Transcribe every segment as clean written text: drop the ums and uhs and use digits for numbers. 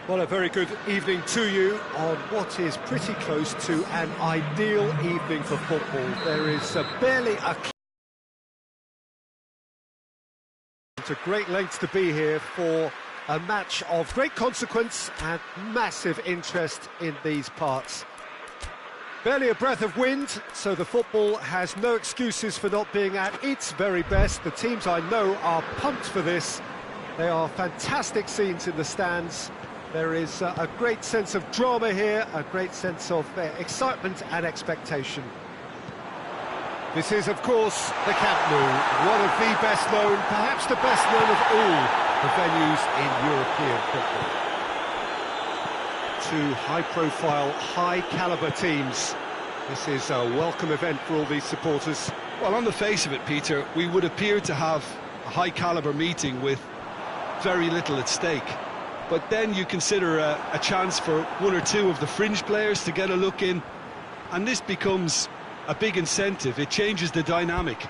Well, a very good evening to you on what is pretty close to an ideal evening for football. There is barely a... It's a great length to be here for a match of great consequence and massive interest in these parts. Barely a breath of wind, so the football has no excuses for not being at its very best. The teams I know are pumped for this. They are fantastic scenes in the stands. There is a great sense of drama here, a great sense of excitement and expectation. This is, of course, the Camp Nou, one of the best known, perhaps the best known of all the venues in European football. Two high-profile, high-caliber teams. This is a welcome event for all these supporters. Well, on the face of it, Peter, we would appear to have a high-caliber meeting with very little at stake. But then you consider a chance for one or two of the fringe players to get a look in, and this becomes a big incentive. It changes the dynamic.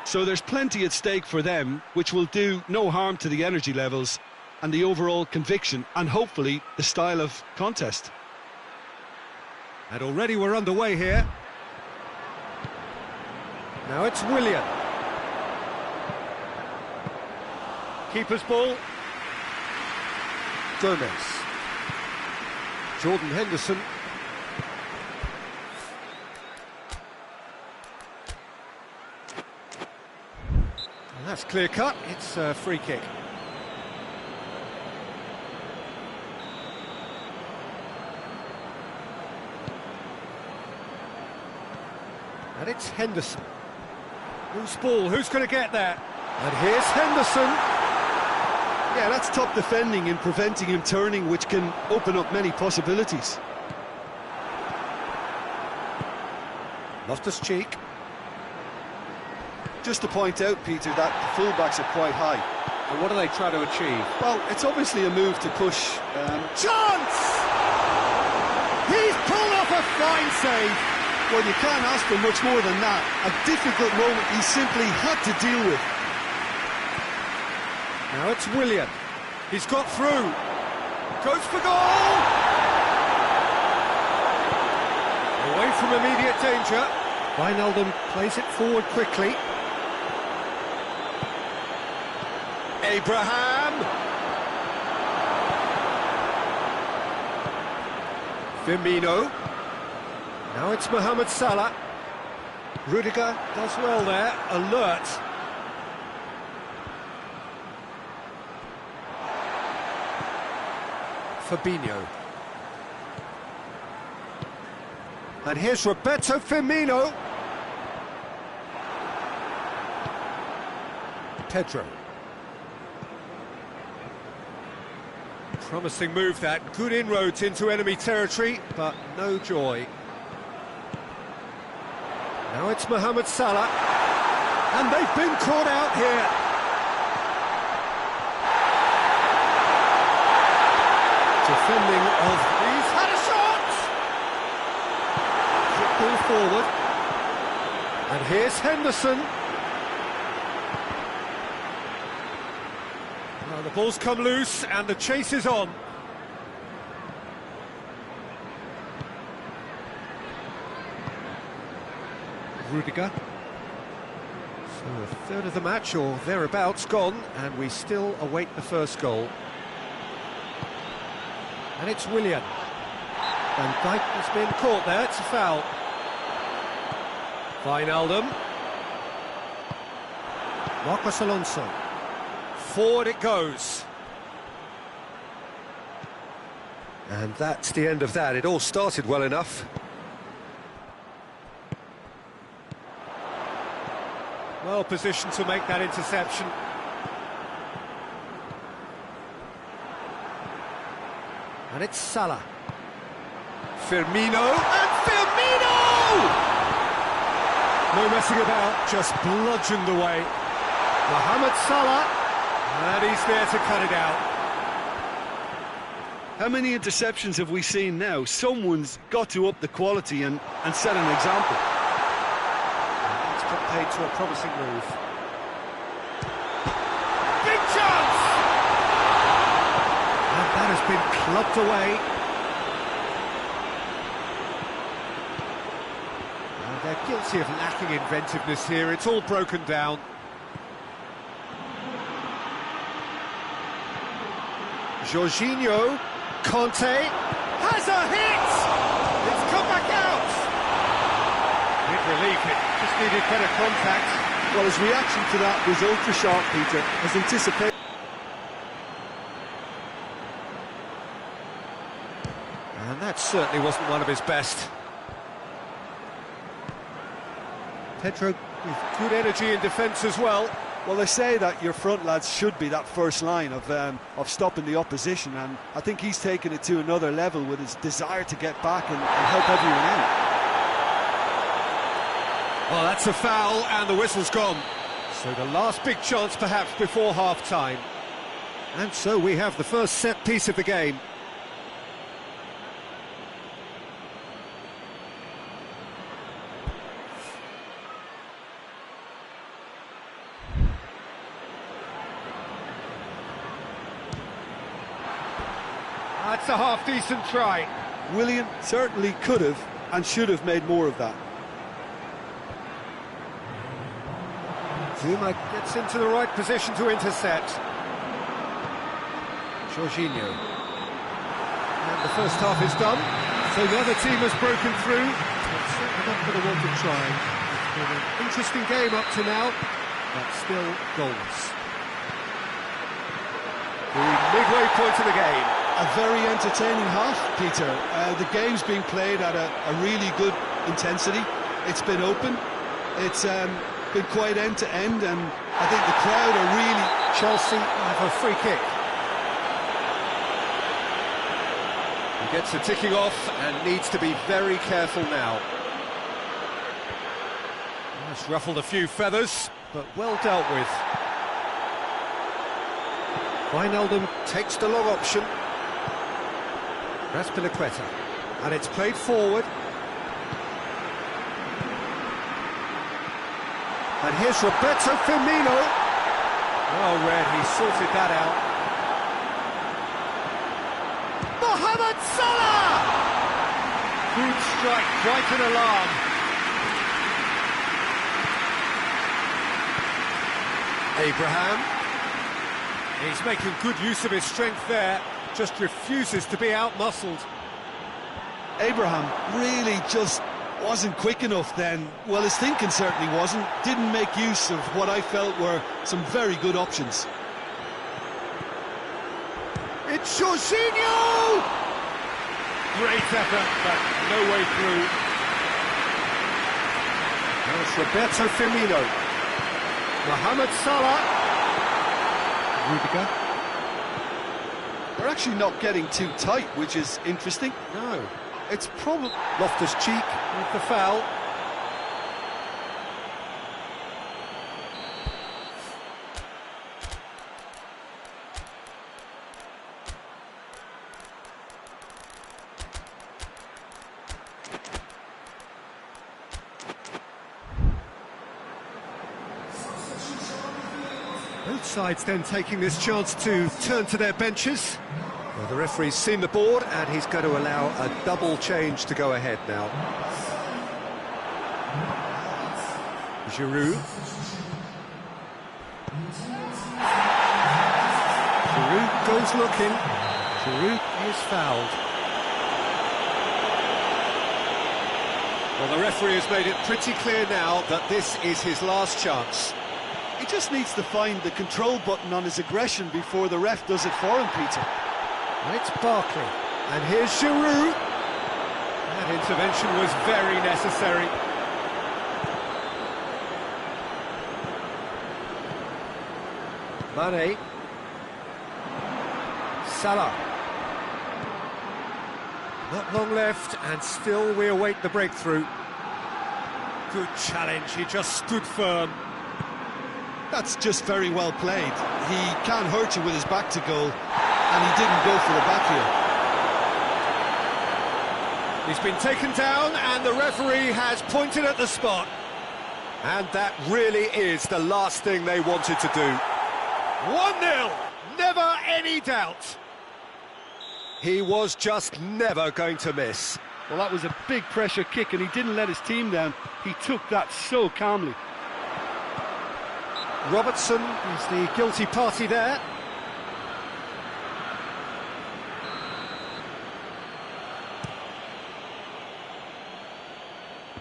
So there's plenty at stake for them, which will do no harm to the energy levels and the overall conviction, and hopefully the style of contest. And already we're underway here. Now it's Willian. Keeper's ball. Gomez. Jordan Henderson. And that's clear cut, it's a free kick. And it's Henderson. Who's ball? Who's going to get that? And here's Henderson. Yeah, that's top defending in preventing him turning, which can open up many possibilities. Loftus-Cheek. Just to point out, Peter, that the fullbacks are quite high. And what are they trying to achieve? Well, it's obviously a move to push... Chance! He's pulled off a fine save. Well, you can't ask for much more than that. A difficult moment he simply had to deal with. Now it's Willian. He's got through. Goes for goal! Away from immediate danger. Wijnaldum plays it forward quickly. Abraham! Firmino. Now it's Mohamed Salah. Rudiger does well there, alert. Fabinho. And here's Roberto Firmino. Pedro. Promising move that, good inroads into enemy territory, but no joy. Now it's Mohamed Salah. And they've been caught out here. Defending of... He's had a shot! Quick ball forward. And here's Henderson. Well, the ball's come loose and the chase is on. Rudiger. So a third of the match or thereabouts gone, and we still await the first goal. And it's Willian. Van Dijk has been caught there, it's a foul. Wijnaldum. Marcos Alonso. Forward it goes. And that's the end of that. It all started well enough. Well positioned to make that interception. And it's Salah. Firmino, and Firmino! No messing about, just bludgeoned away. Mohamed Salah, and he's there to cut it out. How many interceptions have we seen now? Someone's got to up the quality and set an example. It's put paid to a promising move. Big chance! And that has been clubbed away. And they're guilty of lacking inventiveness here. It's all broken down. Jorginho. Conte has a hit! It's come back out! Big relief, it just needed better contact. Well, his reaction to that was ultra-sharp, Peter, as anticipated. And that certainly wasn't one of his best. Pedro with good energy in defence as well. Well, they say that your front lads should be that first line of stopping the opposition, and I think he's taken it to another level with his desire to get back and help everyone out. Well, that's a foul, and the whistle's gone. So the last big chance perhaps before half-time. And so we have the first set piece of the game. That's a half-decent try. Willian certainly could have and should have made more of that. Zuma gets into the right position to intercept. Jorginho. And the first half is done. So the other team has broken through. It's certainly not going to want to try. It's been an interesting game up to now, but still goals. The midway point of the game. A very entertaining half, Peter. The game's being played at a really good intensity. It's been open. It's been quite end-to-end, and I think the crowd are really... Chelsea have a free kick. He gets the ticking off and needs to be very careful now. That's ruffled a few feathers, but well dealt with. Wijnaldum takes the long option. Raspilicueta, and it's played forward. And here's Roberto Firmino. Well read, he sorted that out. Mohamed Salah! Good strike, quite an alarm. Abraham. He's making good use of his strength there. Just refuses to be out-muscled. Abraham really just wasn't quick enough then. Well, his thinking certainly wasn't. Didn't make use of what I felt were some very good options. It's Jorginho! Great effort, but no way through. Now it's Roberto Firmino. Mohamed Salah. Rudiger. They're actually not getting too tight, which is interesting. No, it's probably Loftus-Cheek with the foul. Both sides then taking this chance to turn to their benches. Well, the referee's seen the board and he's going to allow a double change to go ahead now. Giroud. Giroud goes looking. Giroud is fouled. Well, the referee has made it pretty clear now that this is his last chance. He just needs to find the control button on his aggression before the ref does it for him, Peter. And it's Barkley. And here's Giroud. That intervention was very necessary. Mane. Salah. Not long left, and still we await the breakthrough. Good challenge, he just stood firm. That's just very well played. He can't hurt you with his back to goal, and he didn't go for the back heel. He's been taken down, and the referee has pointed at the spot. And that really is the last thing they wanted to do. 1-0, never any doubt. He was just never going to miss. Well, that was a big pressure kick, and he didn't let his team down. He took that so calmly. Robertson is the guilty party there.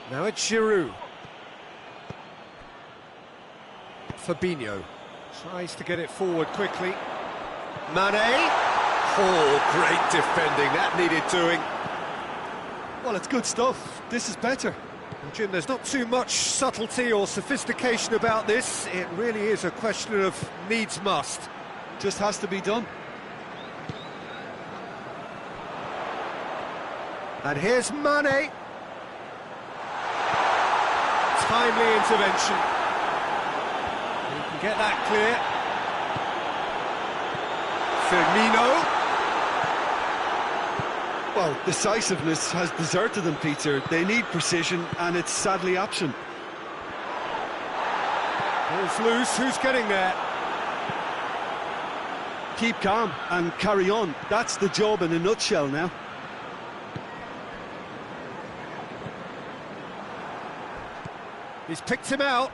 Now it's Giroud. Fabinho tries to get it forward quickly. Mane. Oh, great defending, that needed doing. Well, it's good stuff. This is better. Well, Jim, there's not too much subtlety or sophistication about this. It really is a question of needs must. Just has to be done. And here's Mane. Timely intervention. He can get that clear. Firmino. Well, decisiveness has deserted them, Peter. They need precision, and it's sadly absent. Ball's loose, who's getting there? Keep calm and carry on. That's the job in a nutshell now. He's picked him out.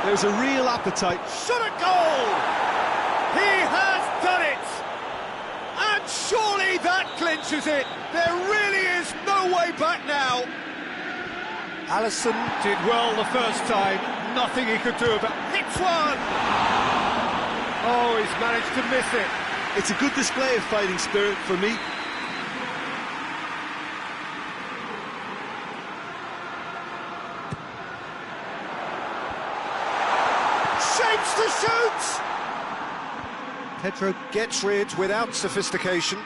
There's a real appetite. Shot at goal! He has done it! And surely that clinches it. There really is no way back now. Alisson did well the first time. Nothing he could do about it. Hits one! Oh, he's managed to miss it. It's a good display of fighting spirit for me. Shapes to shoot! Pedro gets rid without sophistication.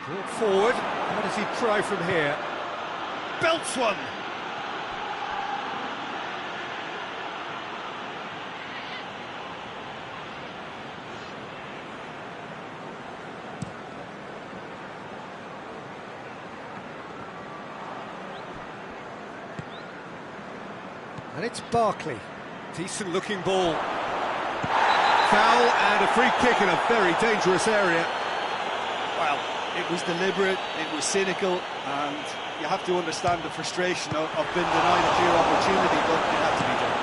Brought forward. How does he try from here? Belts one! And it's Barkley. Decent looking ball. Foul and a free kick in a very dangerous area. Well, it was deliberate, it was cynical, and you have to understand the frustration of being denied a clear opportunity, but it had to be done.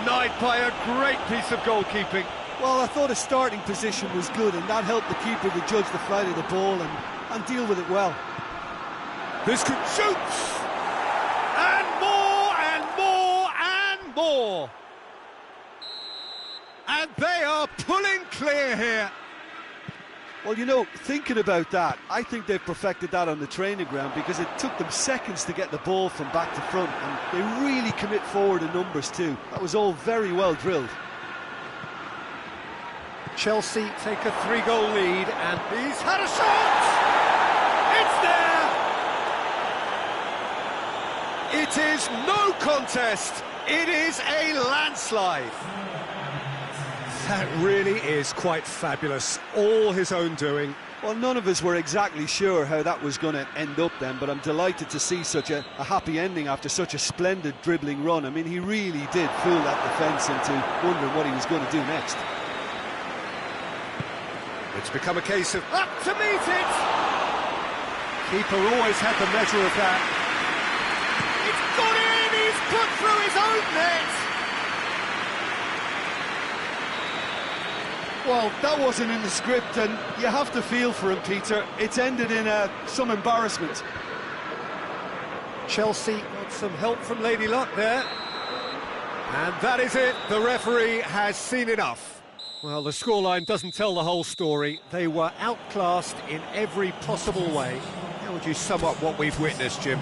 Denied by a great piece of goalkeeping. Well, I thought his starting position was good, and that helped the keeper to judge the flight of the ball and deal with it well. This could shoot! And more, and more, and more! And they are pulling clear here. Well, you know, thinking about that, I think they've perfected that on the training ground, because it took them seconds to get the ball from back to front, and they really commit forward in numbers too. That was all very well drilled. Chelsea take a 3-goal lead, and he's had a shot! It's there! It is no contest. It is a landslide. That really is quite fabulous. All his own doing. Well, none of us were exactly sure how that was going to end up then, but I'm delighted to see such a happy ending after such a splendid dribbling run. I mean, he really did fool that defence into wondering what he was going to do next. It's become a case of up to meet it. Keeper always had the measure of that. It's got in, he's put through his own net. Well, that wasn't in the script, and you have to feel for him, Peter. It's ended in some embarrassment. Chelsea got some help from Lady Luck there. And that is it. The referee has seen enough. Well, the scoreline doesn't tell the whole story. They were outclassed in every possible way. How would you sum up what we've witnessed, Jim?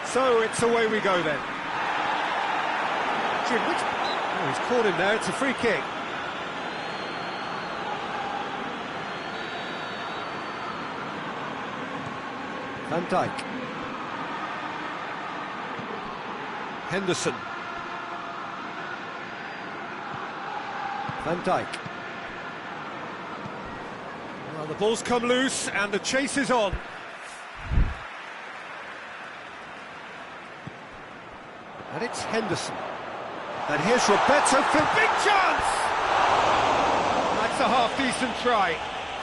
So it's away we go then. Jim, oh, he's caught him there, it's a free kick. Van Dijk. Henderson. Van Dijk. Well, the ball's come loose and the chase is on. And it's Henderson. And here's Roberto for big chance! That's a half-decent try.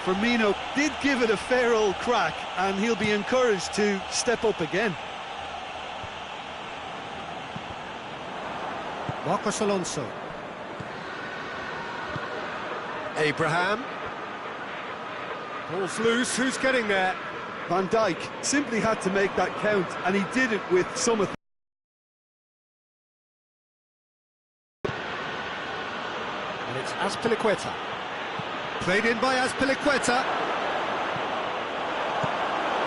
Firmino did give it a fair old crack, and he'll be encouraged to step up again. Marcos Alonso. Abraham. Ball's loose, who's getting there? Van Dijk simply had to make that count, and he did it with some authority. And it's Azpilicueta. Played in by Azpilicueta.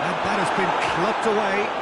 And that has been clubbed away.